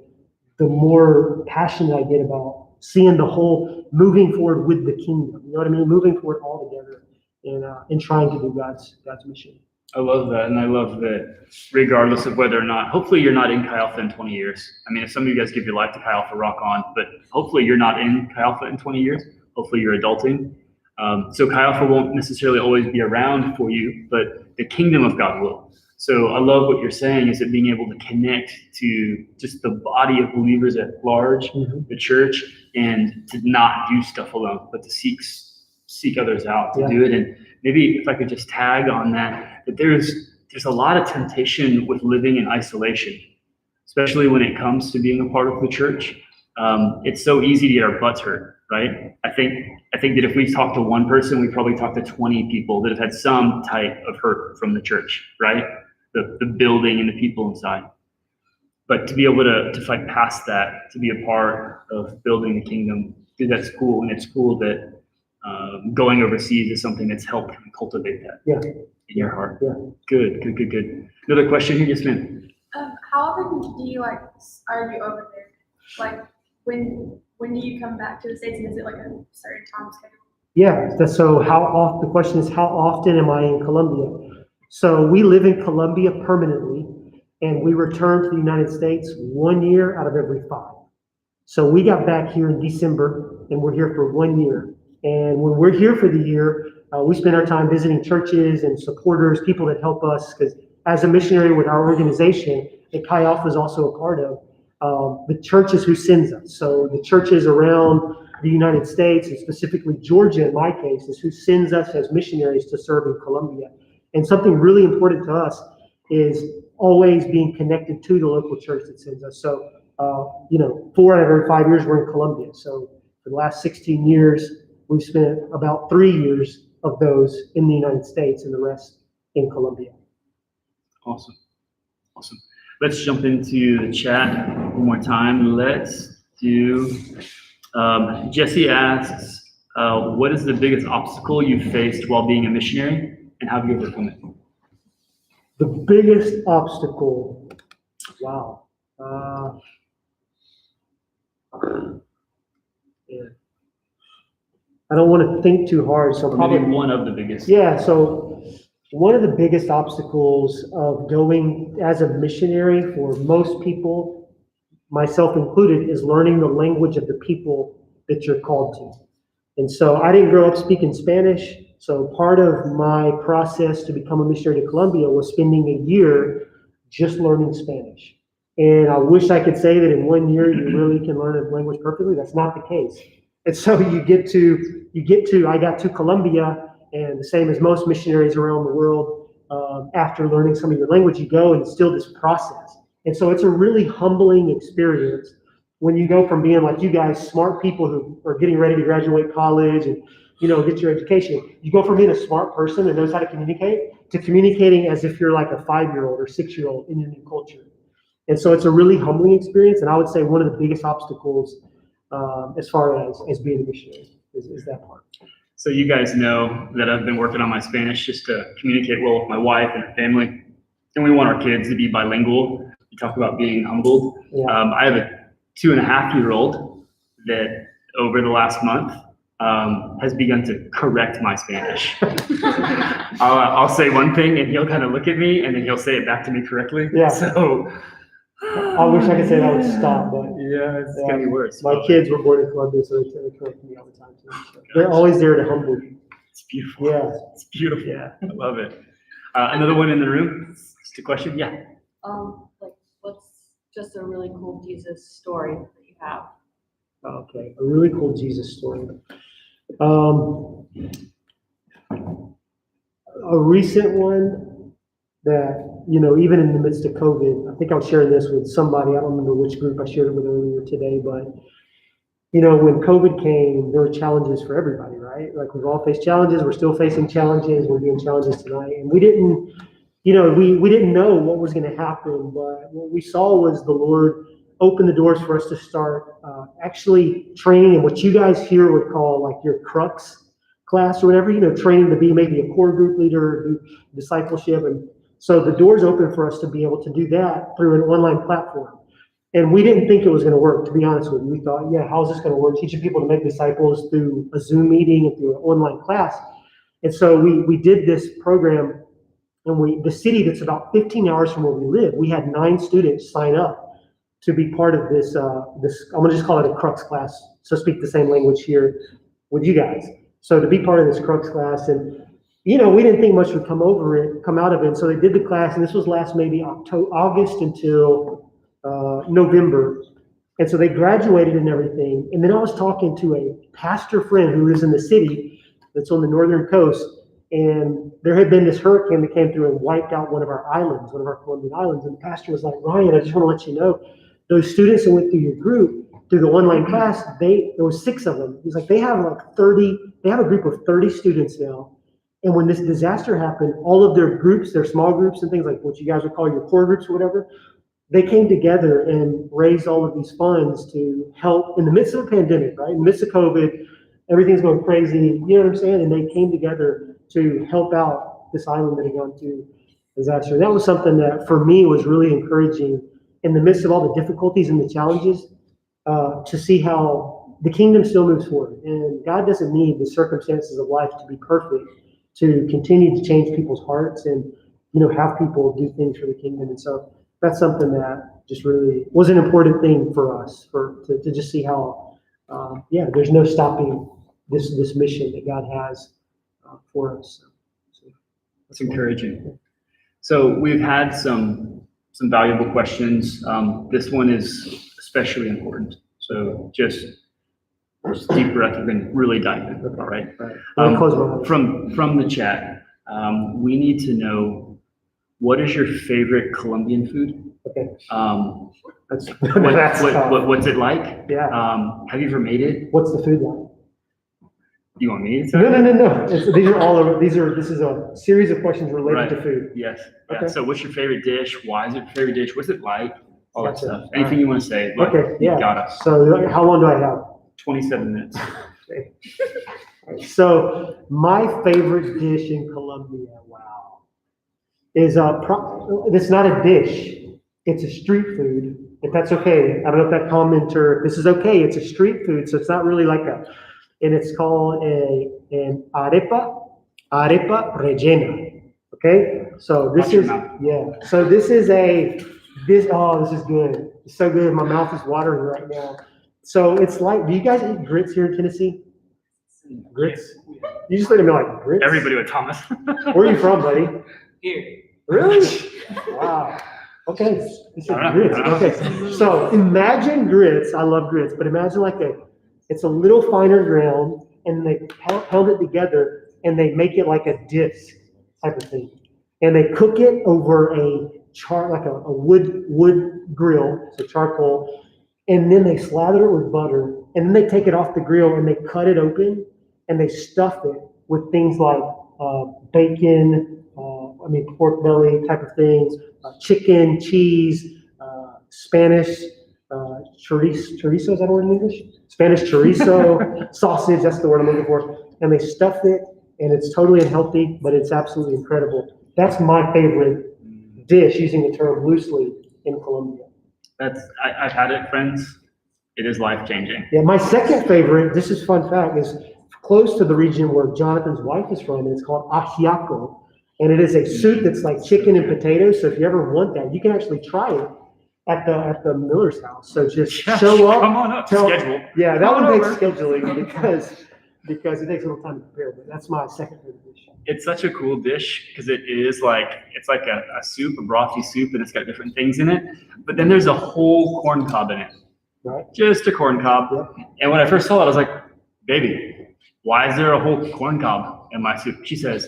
the more passionate I get about seeing the whole moving forward with the kingdom. You know what I mean? Moving forward all together and trying to do God's mission. I love that, and I love that regardless of whether or not, hopefully you're not in Chi Alpha in 20 years. I mean, if some of you guys give your life to Chi Alpha, rock on, but hopefully you're not in Chi Alpha in 20 years. Hopefully you're adulting. So Chi Alpha won't necessarily always be around for you, but the kingdom of God will. So I love what you're saying, is that being able to connect to just the body of believers at large, the church, and to not do stuff alone, but to seek others out to do it. And maybe if I could just tag on that there's a lot of temptation with living in isolation, especially when it comes to being a part of the church. It's so easy to get our butts hurt, right? I think that if we talk to one person, we probably talk to 20 people that have had some type of hurt from the church, right? The building and the people inside. But to be able to fight past that, to be a part of building the kingdom, that's cool. And it's cool that going overseas is something that's helped cultivate that in your heart. Yeah. Good. Another question here, yes, ma'am. How often do you are you over there? Like when do you come back to the States, and is it like a certain time schedule? Yeah. So the question is, how often am I in Colombia? So we live in Colombia permanently, and we return to the United States 1 year out of every 5. So we got back here in December, and we're here for 1 year. And when we're here for the year, we spend our time visiting churches and supporters, people that help us, because as a missionary with our organization that Chi Alpha is also a part of, the churches who sends us. So the churches around the United States, and specifically Georgia in my case, is who sends us as missionaries to serve in Colombia. And something really important to us is always being connected to the local church that sends us. So, 4 out of every 5 years we're in Colombia. So for the last 16 years, we've spent about 3 years of those in the United States and the rest in Colombia. Awesome. Let's jump into the chat one more time. Let's do, Jesse asks, what is the biggest obstacle you faced while being a missionary, and how have you overcome it? The biggest obstacle, wow. I don't want to think too hard, so probably one of the biggest. Yeah, so one of the biggest obstacles of going as a missionary for most people, myself included, is learning the language of the people that you're called to. And so I didn't grow up speaking Spanish, so part of my process to become a missionary to Colombia was spending a year just learning Spanish. And I wish I could say that in 1 year you really can learn a language perfectly. That's not the case. And so I got to Colombia, and the same as most missionaries around the world, after learning some of your language, you go and it's still this process. And so it's a really humbling experience when you go from being like you guys, smart people who are getting ready to graduate college and, get your education. You go from being a smart person that knows how to communicate to communicating as if you're like a 5-year-old or 6-year-old in your new culture. And so it's a really humbling experience. And I would say one of the biggest obstacles as far as being a missionary is that part. So you guys know that I've been working on my Spanish just to communicate well with my wife and her family. And we want our kids to be bilingual. We talk about being humbled. Yeah. I have a 2.5-year-old that over the last month, has begun to correct my Spanish. I'll say one thing and he'll kind of look at me and then he'll say it back to me correctly. Yeah. So I wish I could say that would stop, but yeah, it's gonna be worse. my kids were born in Colombia, so they correct me all the time too. So they're always there to humble you. It's beautiful. Yeah. It's beautiful. Yeah, I love it. Another one in the room. Just a question. Yeah. Like, what's just a really cool Jesus story that you have? Okay, a really cool Jesus story. A recent one that, you know, even in the midst of COVID, I think I was sharing this with somebody, I don't remember which group I shared it with earlier today, but, you know, when COVID came, there were challenges for everybody, right? Like we've all faced challenges, we're still facing challenges, we're doing challenges tonight, and we didn't, you know, we didn't know what was going to happen, but what we saw was the Lord open the doors for us to start actually training in what you guys here would call like your crux class or whatever, you know, training to be maybe a core group leader, do discipleship. And so the doors open for us to be able to do that through an online platform. And we didn't think it was going to work, to be honest with you. We thought, yeah, how is this going to work? Teaching people to make disciples through a Zoom meeting and through an online class. And so we did this program, and the city that's about 15 hours from where we live, we had 9 students sign up to be part of this, I'm gonna just call it a crux class, so speak the same language here with you guys. So to be part of this crux class, and you know, we didn't think much would come out of it. So they did the class, and this was last maybe August until November. And so they graduated and everything. And then I was talking to a pastor friend who lives in the city that's on the northern coast. And there had been this hurricane that came through and wiped out one of our islands, one of our Colombian islands. And the pastor was like, Ryan, I just want to let you know, those students that went through your group, through the online class, there was 6 of them. He's like, they have a group of 30 students now. And when this disaster happened, all of their groups, their small groups and things like what you guys would call your core groups or whatever, they came together and raised all of these funds to help in the midst of a pandemic, right? In the midst of COVID, everything's going crazy, you know what I'm saying? And they came together to help out this island that had gone through disaster. And that was something that for me was really encouraging in the midst of all the difficulties and the challenges, to see how the kingdom still moves forward. And God doesn't need the circumstances of life to be perfect to continue to change people's hearts and, you know, have people do things for the kingdom. And so that's something that just really was an important thing for us, to just see how, there's no stopping this mission that God has for us. So that's encouraging. So we've had some valuable questions. This one is especially important. So just deep breath, we can really dive in. All right. From the chat, we need to know, what is your favorite Colombian food? Okay. What's it like? Yeah. Have you ever made it? What's the food like? You want me to say? No. This is a series of questions related to food. Yes. Yeah. Okay. So what's your favorite dish? Why is it your favorite dish? What's it like? All that Gotcha. stuff. Anything you want to say? But Okay, yeah. You got us. So how long do I have? 27 minutes. Okay. So my favorite dish in Colombia, is it's not a dish. It's a street food. If that's okay. I don't know if that commenter, this is okay. It's a street food, so it's not really like and it's called an arepa rellena. Okay, so this is So this is this is good. It's so good. My mouth is watering right now. So it's like, do you guys eat grits here in Tennessee? Grits? You just let me know, like grits? Everybody with Thomas. Where are you from, buddy? Here. Really? Wow. Okay. This is grits. Okay. So imagine grits. I love grits, but imagine it's a little finer ground, and they pound it together, and they make it like a disc type of thing. And they cook it over a wood grill, so charcoal, and then they slather it with butter, and then they take it off the grill and they cut it open and they stuff it with things like bacon, pork belly type of things, chicken, cheese, Spanish chorizo, is that a word in English? Spanish chorizo, sausage, that's the word I'm looking for. And they stuff it, and it's totally unhealthy, but it's absolutely incredible. That's my favorite dish, using the term loosely, in Colombia. I've had it, friends. It is life-changing. Yeah, my second favorite, this is fun fact, is close to the region where Jonathan's wife is from, and it's called ajiaco. And it is a soup that's like chicken and potatoes. So if you ever want that, you can actually try it at the Miller's house. So just show up. Come on up. Schedule. Yeah, that Come one on takes over. scheduling because it takes a little time to prepare. But that's my second favorite dish. It's such a cool dish because it's like a soup, a brothy soup, and it's got different things in it. But then there's a whole corn cob in it. Right. Just a corn cob. Yep. And when I first saw it, I was like, baby, why is there a whole corn cob in my soup? She says,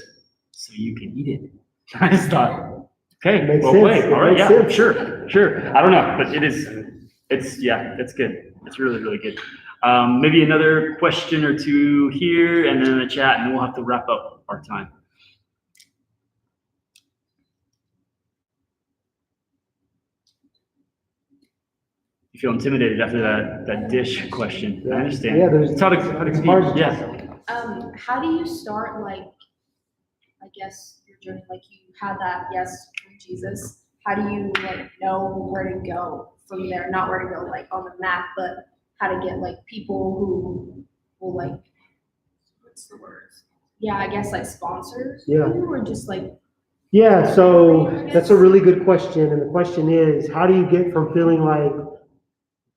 so you can eat it. I just thought, okay, Makes well, sense. wait, It all right, makes yeah, sense. sure. I don't know, but it's good. It's really, really good. Maybe another question or two here and then in the chat, and then we'll have to wrap up our time. You feel intimidated after that dish question. I understand. Yeah, it's how to it's compete. hard to Yeah. How do you start, like, I guess your journey, like you had that yes from Jesus. How do you like know where to go from there? Not where to go like on the map, but how to get like people who will like, what's the word? Yeah, I guess like sponsors. Yeah. You, or just like. Yeah, so that's a really good question. And the question is, how do you get from feeling like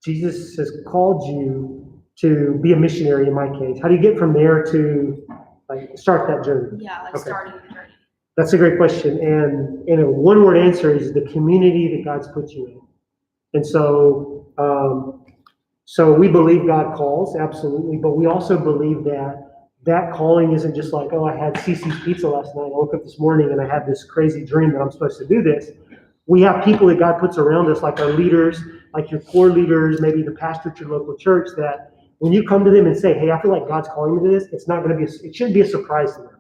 Jesus has called you to be a missionary in my case? How do you get from there to like start that journey? Yeah, like Okay. starting the journey. That's a great question. And a one-word answer is the community that God's put you in. And so, so we believe God calls, absolutely, but we also believe that calling isn't just like, oh, I had Cece's Pizza last night. I woke up this morning and I had this crazy dream that I'm supposed to do this. We have people that God puts around us, like our leaders, like your core leaders, maybe the pastor at your local church, that when you come to them and say, hey, I feel like God's calling me to this, it's not going to be, it shouldn't be a surprise to them.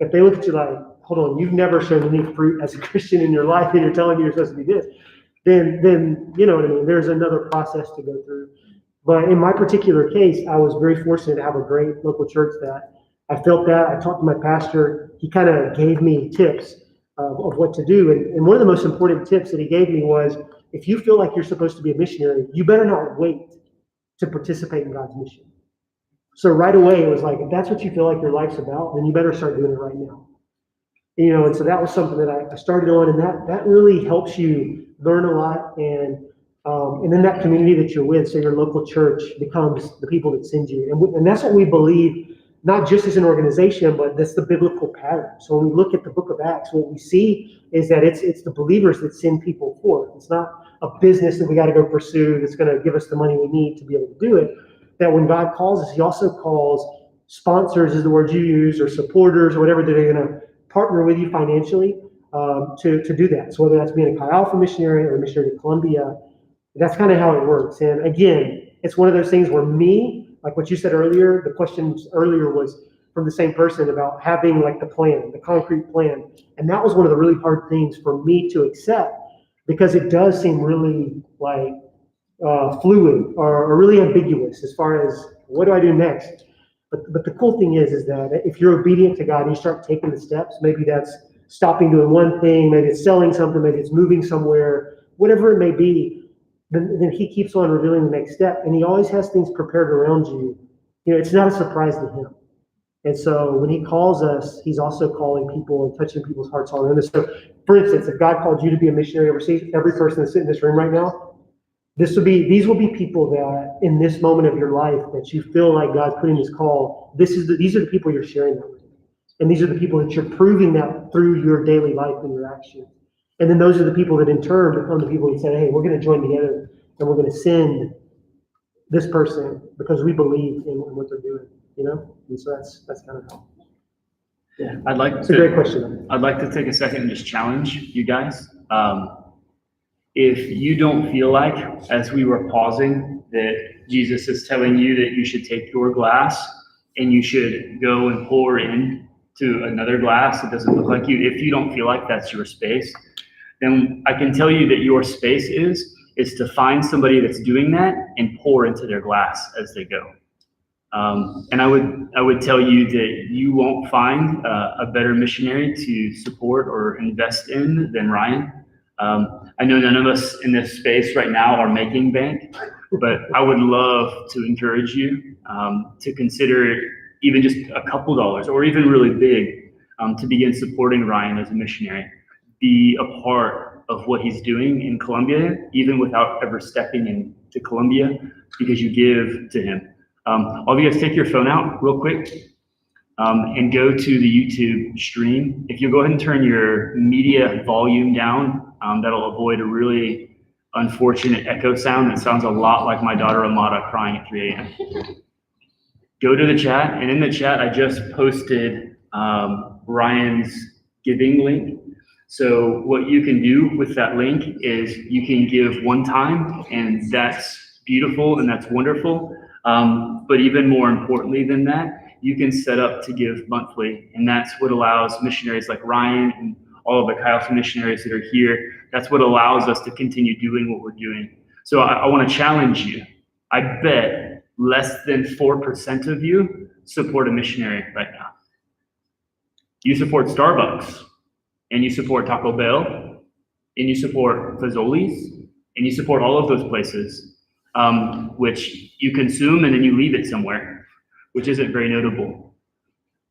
If they look at you like, hold on, you've never shown any fruit as a Christian in your life and you're telling me you're supposed to be this, then you know what I mean? There's another process to go through. But in my particular case, I was very fortunate to have a great local church that I felt that. I talked to my pastor. He kind of gave me tips of what to do. And one of the most important tips that he gave me was, if you feel like you're supposed to be a missionary, you better not wait to participate in God's mission. So right away, it was like, if that's what you feel like your life's about, then you better start doing it right now. You know, and so that was something that I started on, and that really helps you learn a lot. And then that community that you're with, so your local church, becomes the people that send you. And that's what we believe, not just as an organization, but that's the biblical pattern. So when we look at the book of Acts, what we see is that it's the believers that send people forth. It's not a business that we got to go pursue that's going to give us the money we need to be able to do it. That when God calls us, he also calls sponsors, is the word you use, or supporters, or whatever, that are going to partner with you financially to do that. So whether that's being a Chi Alpha missionary or a missionary to Colombia, that's kind of how it works. And again, it's one of those things where me, like what you said earlier, the questions earlier was from the same person about having like the plan, the concrete plan. And that was one of the really hard things for me to accept, because it does seem really like fluid or really ambiguous as far as what do I do next. But the cool thing is that if you're obedient to God and you start taking the steps, maybe that's stopping doing one thing, maybe it's selling something, maybe it's moving somewhere, whatever it may be, then he keeps on revealing the next step. And he always has things prepared around you. You know, it's not a surprise to him. And so when he calls us, he's also calling people and touching people's hearts all around us. So for instance, if God called you to be a missionary overseas, every person that's sitting in this room right now, these will be people that in this moment of your life that you feel like God's putting this call, these are the people you're sharing that with. And these are the people that you're proving that through your daily life and your actions. And then those are the people that in turn become the people who say, hey, we're going to join together and we're going to send this person because we believe in what they're doing, you know? And so that's kind of how. Yeah. It's a great question. I'd like to take a second and just challenge you guys. If you don't feel like, as we were pausing, that Jesus is telling you that you should take your glass and you should go and pour in to another glass that doesn't look like you, if you don't feel like that's your space, then I can tell you that your space is to find somebody that's doing that and pour into their glass as they go. And I would tell you that you won't find a better missionary to support or invest in than Ryan. I know none of us in this space right now are making bank, but I would love to encourage you to consider even just a couple dollars, or even really big, to begin supporting Ryan as a missionary. Be a part of what he's doing in Colombia, even without ever stepping into Colombia, because you give to him. All of you guys take your phone out real quick and go to the YouTube stream. If you go ahead and turn your media volume down, that'll avoid a really unfortunate echo sound that sounds a lot like my daughter Amada crying at 3 a.m. Go to the chat, and in the chat, I just posted Ryan's giving link. So what you can do with that link is you can give one time, and that's beautiful and that's wonderful. But even more importantly than that, you can set up to give monthly, and that's what allows missionaries like Ryan and all of the Chi Alpha missionaries that are here. That's what allows us to continue doing what we're doing. So I want to challenge you. I bet less than 4% of you support a missionary right now. You support Starbucks, and you support Taco Bell, and you support Fazoli's, and you support all of those places, which you consume and then you leave it somewhere, which isn't very notable.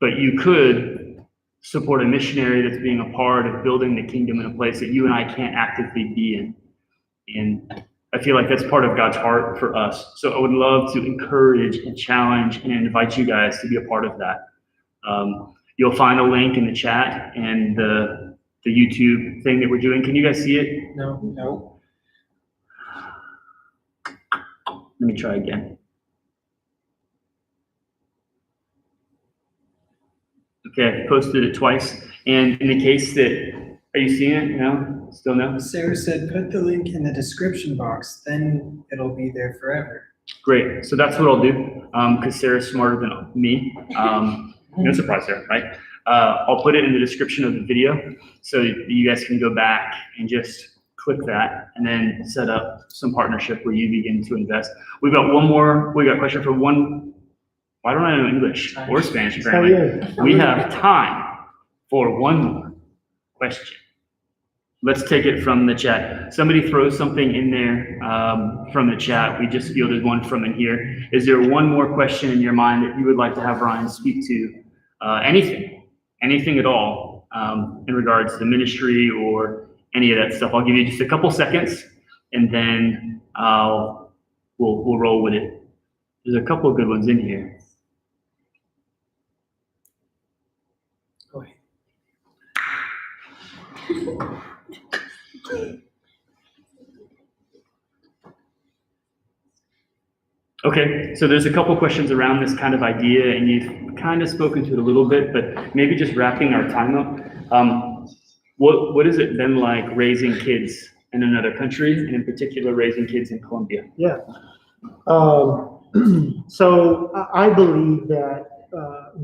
But you could support a missionary that's being a part of building the kingdom in a place that you and I can't actively be in. And I feel like that's part of God's heart for us. So I would love to encourage and challenge and invite you guys to be a part of that. You'll find a link in the chat and the YouTube thing that we're doing. Can you guys see it? No. Let me try again. Okay, I've posted it twice. And in the case that, are you seeing it? No? Still no? Sarah said, put the link in the description box, then it'll be there forever. Great. So that's what I'll do, because Sarah's smarter than me. No surprise there, right? I'll put it in the description of the video so you guys can go back and just click that and then set up some partnership where you begin to invest. We got a question for one. Why don't I know English or Spanish apparently? We have time for one more question. Let's take it from the chat. Somebody throw something in there from the chat. We just fielded one from in here. Is there one more question in your mind that you would like to have Ryan speak to? Anything at all in regards to ministry or any of that stuff. I'll give you just a couple seconds, and then we'll roll with it. There's a couple of good ones in here. Go ahead. Okay, so there's a couple questions around this kind of idea, and you've kind of spoken to it a little bit, but maybe just wrapping our time up. What has it been like raising kids in another country, and in particular raising kids in Colombia? Yeah. So I believe that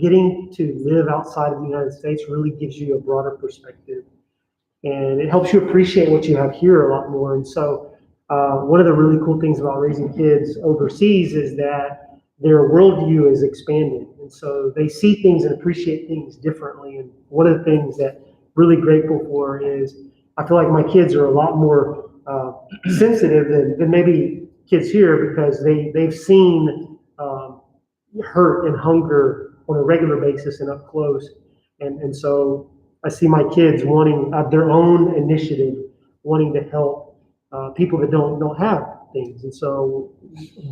getting to live outside of the United States really gives you a broader perspective, and it helps you appreciate what you have here a lot more. And so one of the really cool things about raising kids overseas is that their worldview is expanded, and so they see things and appreciate things differently. And one of the things that I'm really grateful for is I feel like my kids are a lot more sensitive than maybe kids here, because they've seen hurt and hunger on a regular basis and up close. And so I see my kids wanting their own initiative, wanting to help people that don't have things. And so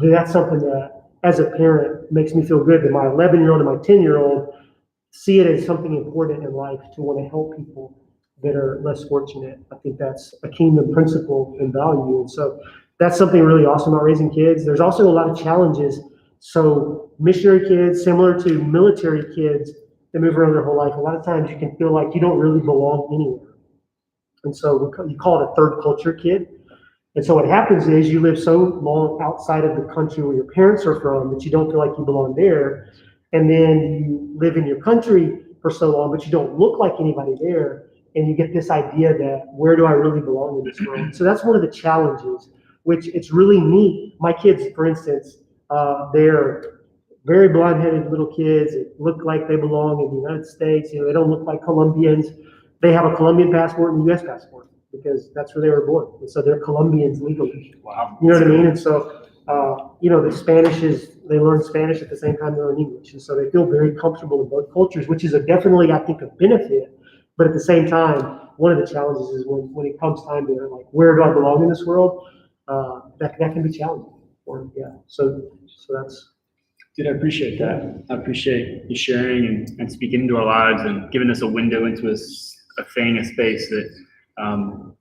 that's something that, as a parent, makes me feel good that my 11-year-old and my 10-year-old see it as something important in life to want to help people that are less fortunate. I think that's a kingdom principle and value. And so that's something really awesome about raising kids. There's also a lot of challenges. So missionary kids, similar to military kids that move around their whole life, a lot of times you can feel like you don't really belong anywhere. And so you call it a third culture kid. And so what happens is you live so long outside of the country where your parents are from that you don't feel like you belong there. And then you live in your country for so long, but you don't look like anybody there. And you get this idea that, where do I really belong in this world? So that's one of the challenges, which it's really neat. My kids, for instance, they're very blonde-headed little kids that look like they belong in the United States. You know, they don't look like Colombians. They have a Colombian passport and a U.S. passport because that's where they were born. And so they're Colombians legally. Wow. You know what I mean? And so they learn Spanish at the same time they learn English. And so they feel very comfortable in both cultures, which is definitely, I think, a benefit. But at the same time, one of the challenges is when it comes time to like, where do I belong in this world? That can be challenging. So that's. Dude, I appreciate that. I appreciate you sharing and speaking into our lives and giving us a window into a space that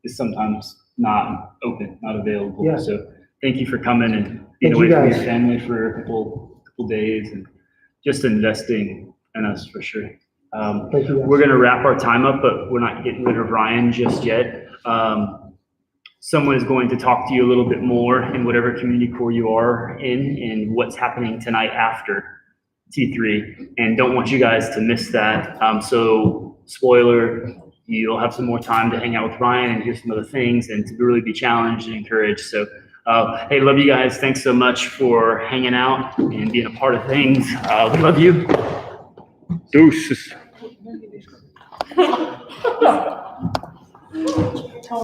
is sometimes not open, not available. Yeah. So thank you for coming and being Thank away you from your guys. family for a couple days and just investing in us for sure. Thank you guys. We're going to wrap our time up, but we're not getting rid of Ryan just yet. Someone is going to talk to you a little bit more in whatever community core you are in and what's happening tonight after T3. And don't want you guys to miss that. So spoiler, you'll have some more time to hang out with Ryan and hear some other things and to really be challenged and encouraged. So, hey, love you guys. Thanks so much for hanging out and being a part of things. We love you. Deuces.